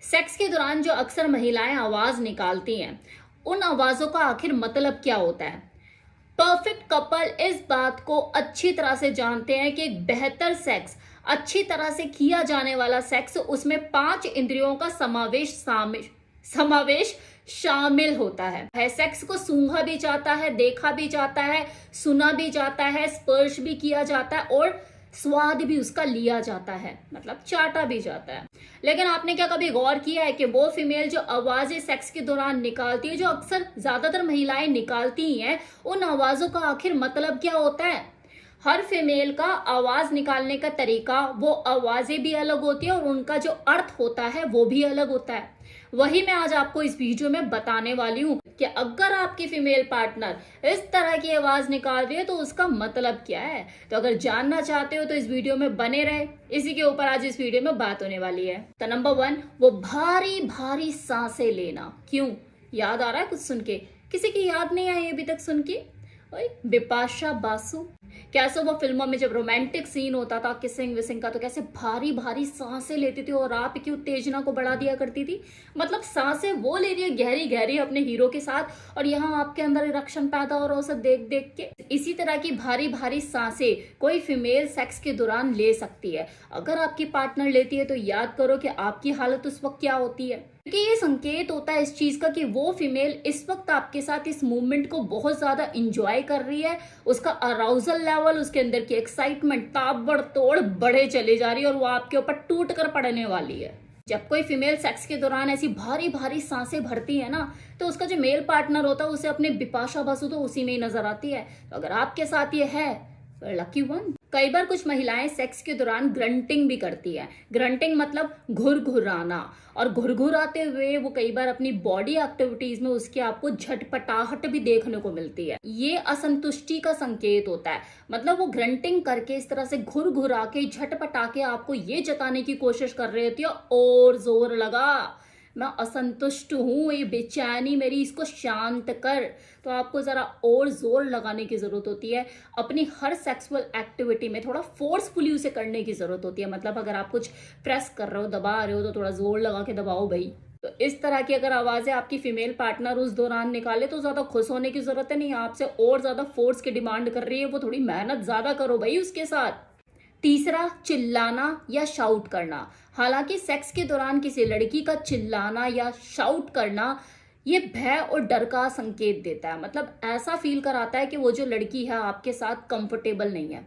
Sex के दौरान जो अक्सर महिलाएं आवाज निकालती हैं, उन आवाजों का आखिर मतलब क्या होता है? परफेक्ट कपल इस बात को अच्छी तरह से जानते हैं कि एक बेहतर सेक्स, अच्छी तरह से किया जाने वाला सेक्स, उसमें 5 इंद्रियों का समावेश शामिल होता है। सेक्स को सूंघा भी जाता है, देखा भी जाता है, सुना भी जाता है, स्पर्श भी किया जाता है और स्वाद भी उसका लिया जाता है, मतलब चाटा भी जाता है। लेकिन आपने क्या कभी गौर किया है कि वो फीमेल जो आवाजें सेक्स के दौरान निकालती है, जो अक्सर ज्यादातर महिलाएं निकालती ही हैं, उन आवाजों का आखिर मतलब क्या होता है? हर फीमेल का आवाज निकालने का तरीका, वो आवाजें भी अलग होती है और उनका जो अर्थ होता है वो भी अलग होता है। वही मैं आज आपको इस वीडियो में बताने वाली हूँ कि अगर आपकी फीमेल पार्टनर इस तरह की आवाज निकाल रही है तो उसका मतलब क्या है। तो अगर जानना चाहते हो तो इस वीडियो में बने रहे, इसी के ऊपर आज इस वीडियो में बात होने वाली है। तो नंबर 1, वो भारी भारी सांसें लेना। क्यों? याद आ रहा है कुछ सुन के? किसी की याद नहीं आई अभी तक सुन के? बिपाशा बासु, कैसे वो फिल्मों में जब रोमांटिक सीन होता था किसिंग विसिंग का, तो कैसे भारी भारी सांसें लेती थी और आप की उत्तेजना को बढ़ा दिया करती थी। मतलब सांसें वो ले रही है गहरी गहरी अपने हीरो के साथ, और यहाँ आपके अंदर इरेक्शन पैदा हो रहा है उसे देख देख के। इसी तरह की भारी भारी सांसें कोई फीमेल सेक्स के दौरान ले सकती है। अगर आपकी पार्टनर लेती है तो याद करो कि आपकी हालत उस वक्त क्या होती है, क्योंकि ये संकेत होता है इस चीज का कि वो फीमेल इस वक्त आपके साथ इस मूवमेंट को बहुत ज्यादा इंजॉय कर रही है। उसका अराउजल लेवल, उसके अंदर की एक्साइटमेंट ताबड़तोड़ बढ़े चली जा रही है और वो आपके ऊपर टूट कर पड़ने वाली है। जब कोई फीमेल सेक्स के दौरान ऐसी भारी भारी सांसें भरती है ना, तो उसका जो मेल पार्टनर होता है उसे अपने बिपाशा बसु तो उसी में ही नजर आती है। तो अगर आपके साथ ये है, लकी वन। कई बार कुछ महिलाएं सेक्स के दौरान ग्रंटिंग भी करती है। ग्रंटिंग मतलब घुरघुराना, और घुरघुराते हुए वो कई बार अपनी बॉडी एक्टिविटीज में उसके आपको झटपटाहट भी देखने को मिलती है। ये असंतुष्टि का संकेत होता है। मतलब वो ग्रंटिंग करके इस तरह से घुरघुरा के झटपटा के आपको ये जताने की कोशिश कर रही होती है, और जोर लगा, मैं असंतुष्ट हूं, ये बेचैनी मेरी, इसको शांत कर। तो आपको जरा और जोर लगाने की जरूरत होती है। अपनी हर सेक्सुअल एक्टिविटी में थोड़ा फोर्सफुली उसे करने की जरूरत होती है। मतलब अगर आप कुछ प्रेस कर रहे हो, दबा रहे हो, तो थोड़ा जोर लगा के दबाओ भाई। तो इस तरह की अगर आवाजें आपकी फीमेल पार्टनर उस दौरान निकाले तो ज्यादा खुश होने की जरूरत है नहीं, आपसे और ज्यादा फोर्स की डिमांड कर रही है, वो थोड़ी मेहनत ज्यादा करो भाई उसके साथ। तीसरा, चिल्लाना या शाउट करना। हालांकि सेक्स के दौरान किसी लड़की का चिल्लाना या शाउट करना ये भय और डर का संकेत देता है। मतलब ऐसा फील कराता है कि वो जो लड़की है आपके साथ कंफर्टेबल नहीं है,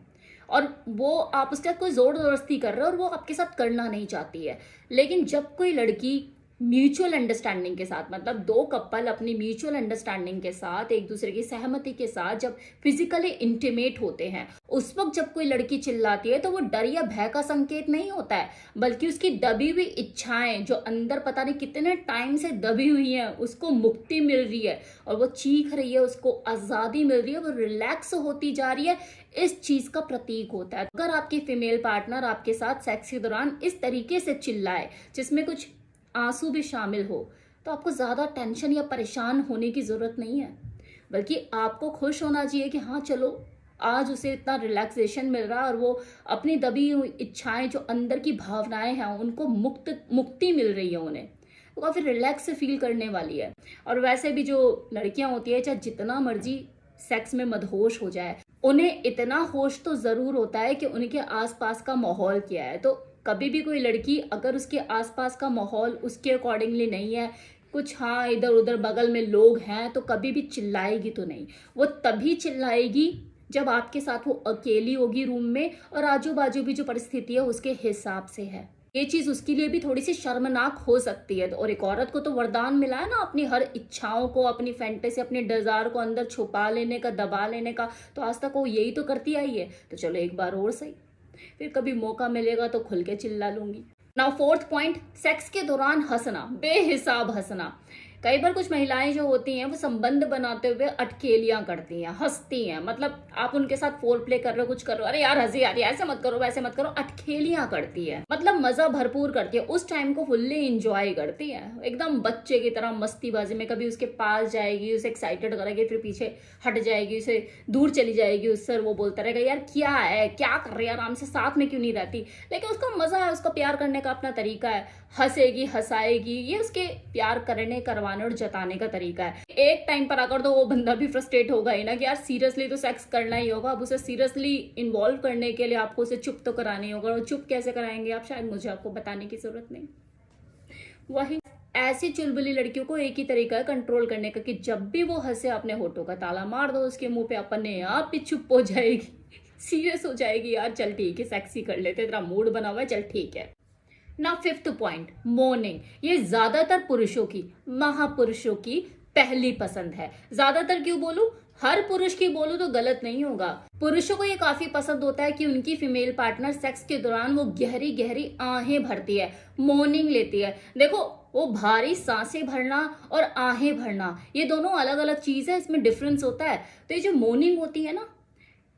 और वो आप उसके साथ कोई जोर जबरदस्ती कर रहे हो और वो आपके साथ करना नहीं चाहती है। लेकिन जब कोई लड़की म्यूचुअल अंडरस्टैंडिंग के साथ, मतलब दो कपल अपनी म्यूचुअल अंडरस्टैंडिंग के साथ, एक दूसरे की सहमति के साथ जब फिजिकली इंटीमेट होते हैं, उस वक्त जब कोई लड़की चिल्लाती है तो वो डर या भय का संकेत नहीं होता है, बल्कि उसकी दबी हुई इच्छाएं जो अंदर पता नहीं कितने टाइम से दबी हुई हैं, उसको मुक्ति मिल रही है और वो चीख रही है, उसको आजादी मिल रही है, वो रिलैक्स होती जा रही है, इस चीज का प्रतीक होता है। अगर आपकी फीमेल पार्टनर आपके साथ सेक्स के दौरान इस तरीके से चिल्लाए जिसमें कुछ आंसू भी शामिल हो, तो आपको ज्यादा टेंशन या परेशान होने की जरूरत नहीं है, बल्कि आपको खुश होना चाहिए कि हाँ चलो, आज उसे इतना रिलैक्सेशन मिल रहा है और वो अपनी दबी हुई इच्छाएं, जो अंदर की भावनाएं हैं, उनको मुक्ति मिल रही है उन्हें, तो काफी रिलैक्स फील करने वाली है। और वैसे भी जो लड़कियां होती है, चाहे जितना मर्जी सेक्स में मदहोश हो जाए, उन्हें इतना होश तो जरूर होता है कि उनके आसपास का माहौल क्या है। तो कभी भी कोई लड़की अगर उसके आसपास का माहौल उसके अकॉर्डिंगली नहीं है, कुछ हाँ इधर उधर बगल में लोग हैं, तो कभी भी चिल्लाएगी तो नहीं। वो तभी चिल्लाएगी जब आपके साथ वो अकेली होगी रूम में, और आजू बाजू भी जो परिस्थिति है उसके हिसाब से है। ये चीज उसके लिए भी थोड़ी सी शर्मनाक हो सकती है। और एक औरत को तो वरदान मिला है ना अपनी हर इच्छाओं को, अपनी फैंटेसी, अपने डिजायर को अंदर छुपा लेने का, दबा लेने का, तो आज तक वो यही तो करती आई है। तो चलो एक बार और सही, फिर कभी मौका मिलेगा तो खुल के चिल्ला लूंगी। नाउ फोर्थ पॉइंट, सेक्स के दौरान हंसना, बेहिसाब हंसना। कई बार कुछ महिलाएं जो होती हैं वो संबंध बनाते हुए अटखेलियां करती हैं, हंसती हैं। मतलब आप उनके साथ फोर प्ले कर रहे हो, कुछ कर रहे हो, अरे यार हंसी आ रही है, ऐसे मत करो वैसे मत करो, अटखेलियां करती है। मतलब मजा भरपूर करती है, उस टाइम को फुल्ली इंजॉय करती है, एकदम बच्चे की तरह मस्तीबाजी में। कभी उसके पास जाएगी, उसे एक्साइटेड करेगी, फिर पीछे हट जाएगी, उसे दूर चली जाएगी उससे, वो बोलता रहेगा यार क्या है, क्या कर रही है, आराम से साथ में क्यों नहीं रहती। लेकिन उसका मजा है, उसका प्यार करने का अपना तरीका है, हंसेगी हंसाएगी, ये उसके प्यार करने करवाने और जताने का तरीका है। एक टाइम पर आकर तो वो बंदा भी फ्रस्ट्रेट होगा ही ना कि यार सीरियसली तो सेक्स करना ही होगा, अब उसे सीरियसली इन्वॉल्व करने के लिए आपको उसे चुप तो करानी होगा, और चुप कैसे कराएंगे आप, शायद मुझे आपको बताने की जरूरत नहीं। वही ऐसी चुलबुली लड़कियों को एक ही तरीका है कंट्रोल करने का कि जब भी वो हंसे अपने होठों का ताला मार दो उसके मुंह पे, अपने आप ही चुप हो जाएगी, सीरियस हो जाएगी, यार चल ठीक है सेक्सी कर लेते, तेरा मूड बना हुआ है, चल ठीक है ना। Fifth point, morning. ये ज्यादातर पुरुषों की, महापुरुषों की पहली पसंद है। ज्यादातर क्यों बोलूं, हर पुरुष की बोलूं तो गलत नहीं होगा। पुरुषों को ये काफी पसंद होता है कि उनकी फीमेल पार्टनर सेक्स के दौरान वो गहरी गहरी आहें भरती है, मॉर्निंग लेती है। देखो वो भारी सांसें भरना और आहें भरना ये दोनों अलग अलग चीज है, इसमें डिफरेंस होता है। तो ये जो मॉर्निंग होती है ना,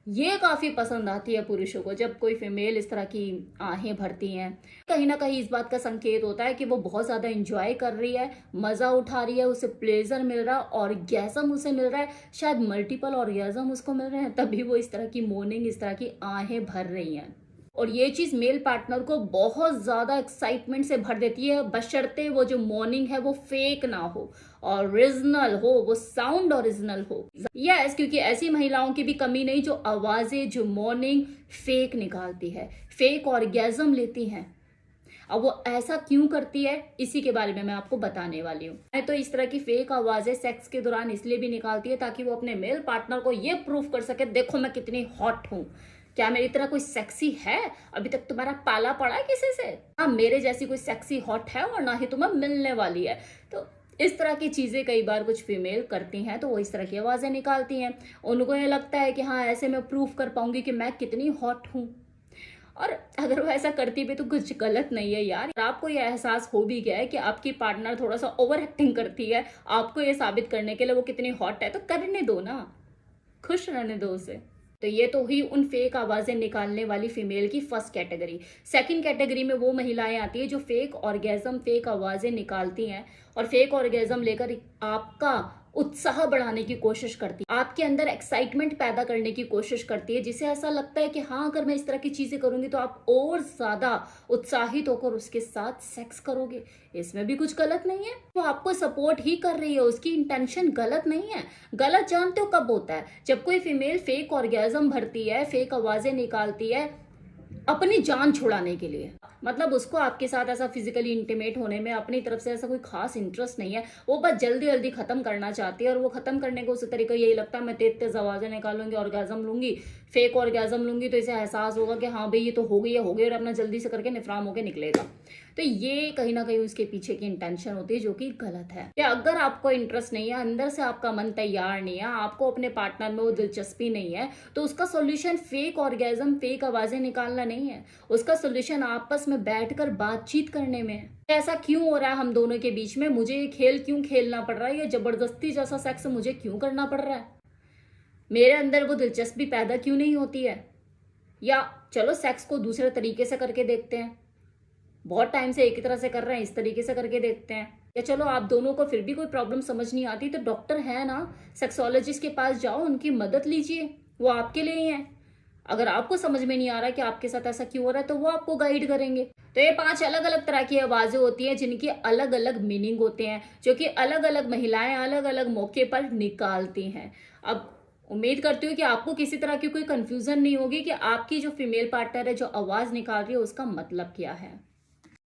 ये काफी पसंद आती है पुरुषों को, जब कोई फीमेल इस तरह की आहें भरती हैं। कहीं ना कहीं इस बात का संकेत होता है कि वो बहुत ज्यादा एंजॉय कर रही है, मजा उठा रही है, उसे प्लेजर मिल रहा है, ऑर्गेज्म उसे मिल रहा है, शायद मल्टीपल ऑर्गेज्म उसको मिल रहे हैं, तभी वो इस तरह की मॉर्निंग, इस तरह की आहें भर रही हैं। और ये चीज मेल पार्टनर को बहुत ज्यादा एक्साइटमेंट से भर देती है, बशर्ते वो जो मॉर्निंग है वो फेक ना हो, ओरिजिनल हो, वो साउंड ओरिजिनल हो। यस, क्योंकि ऐसी महिलाओं की भी कमी नहीं जो आवाजें, जो मॉर्निंग फेक निकालती है, फेक ऑर्गेज्म लेती हैं। अब वो ऐसा क्यों करती है, इसी के बारे में मैं आपको बताने वाली हूँ। मैं तो इस तरह की फेक आवाजें सेक्स के दौरान इसलिए भी निकालती है ताकि वो अपने मेल पार्टनर को ये प्रूफ कर सके, देखो मैं कितनी हॉट हूँ, क्या मेरी तरह कोई सेक्सी है, अभी तक तुम्हारा पाला पड़ा है किसी से, हाँ मेरे जैसी कोई सेक्सी हॉट है और ना ही तुम्हें मिलने वाली है। तो इस तरह की चीजें कई बार कुछ फीमेल करती हैं, तो वो इस तरह की आवाजें निकालती हैं। उनको ये लगता है कि हाँ ऐसे मैं प्रूफ कर पाऊंगी कि मैं कितनी हॉट हूँ। और अगर वो ऐसा करती भी तो कुछ गलत नहीं है यार। आपको ये एहसास हो भी गया है कि आपकी पार्टनर थोड़ा सा ओवर एक्टिंग करती है, आपको ये साबित करने के लिए वो कितनी हॉट है, तो करने दो ना, खुश रहने दो उसे। तो ये तो हुई उन फेक आवाजें निकालने वाली फीमेल की फर्स्ट कैटेगरी। सेकंड कैटेगरी में वो महिलाएं आती है जो फेक ऑर्गेज्म, फेक आवाजें निकालती हैं और फेक ऑर्गेज्म लेकर आपका उत्साह बढ़ाने की कोशिश करती है, आपके अंदर एक्साइटमेंट पैदा करने की कोशिश करती है, जिसे ऐसा लगता है कि हाँ अगर मैं इस तरह की चीजें करूंगी तो आप और ज्यादा उत्साहित होकर उसके साथ सेक्स करोगे। इसमें भी कुछ गलत नहीं है, वो आपको सपोर्ट ही कर रही है, उसकी इंटेंशन गलत नहीं है। गलत जानते हो कब होता है, जब कोई फीमेल फेक ऑर्गेज्म भरती है, फेक आवाजें निकालती है अपनी जान छुड़ाने के लिए। मतलब उसको आपके साथ ऐसा फिजिकली इंटीमेट होने में अपनी तरफ से ऐसा कोई खास इंटरेस्ट नहीं है, वो बस जल्दी जल्दी खत्म करना चाहती है। और वो खत्म करने को उसी तरीका यही लगता है, मैं तेज तेज आवाजें निकालूंगी, ऑर्गेज्म लूंगी, फेक ऑर्गेज्म लूंगी, तो इसे एहसास होगा कि हाँ भाई ये तो हो गई है, हो गई, और अपना जल्दी से करके निफराम होकर निकलेगा। तो ये कहीं ना कहीं उसके पीछे की इंटेंशन होती है, जो कि गलत है। कि अगर आपको इंटरेस्ट नहीं है, अंदर से आपका मन तैयार नहीं है, आपको अपने पार्टनर में वो दिलचस्पी नहीं है, तो उसका सोल्यूशन फेक ऑर्गेज्म, फेक आवाजें निकालना नहीं है। उसका सोल्यूशन आपस में बैठकर बातचीत करने में है। ऐसा क्यों हो रहा है हम दोनों के बीच में, मुझे ये खेल क्यों खेलना पड़ रहा है, ये जबरदस्ती जैसा सेक्स मुझे क्यों करना पड़ रहा है, मेरे अंदर वो दिलचस्पी पैदा क्यों नहीं होती है। या चलो सेक्स को दूसरे तरीके से करके देखते हैं, बहुत टाइम से एक ही तरह से कर रहे हैं, इस तरीके से करके देखते हैं। या चलो आप दोनों को फिर भी कोई प्रॉब्लम समझ नहीं आती तो डॉक्टर है ना, सेक्सोलॉजिस्ट के पास जाओ, उनकी मदद लीजिए, वो आपके लिए ही है। अगर आपको समझ में नहीं आ रहा कि आपके साथ ऐसा क्यों हो रहा है तो वो आपको गाइड करेंगे। तो ये 5 अलग अलग तरह की आवाजें होती हैं जिनके अलग अलग मीनिंग होते हैं, जो कि अलग अलग महिलाएं अलग अलग मौके पर निकालती हैं। अब उम्मीद करती हूँ कि आपको किसी तरह की कोई कंफ्यूजन नहीं होगी कि आपकी जो फीमेल पार्टनर है जो आवाज निकाल रही है उसका मतलब क्या है।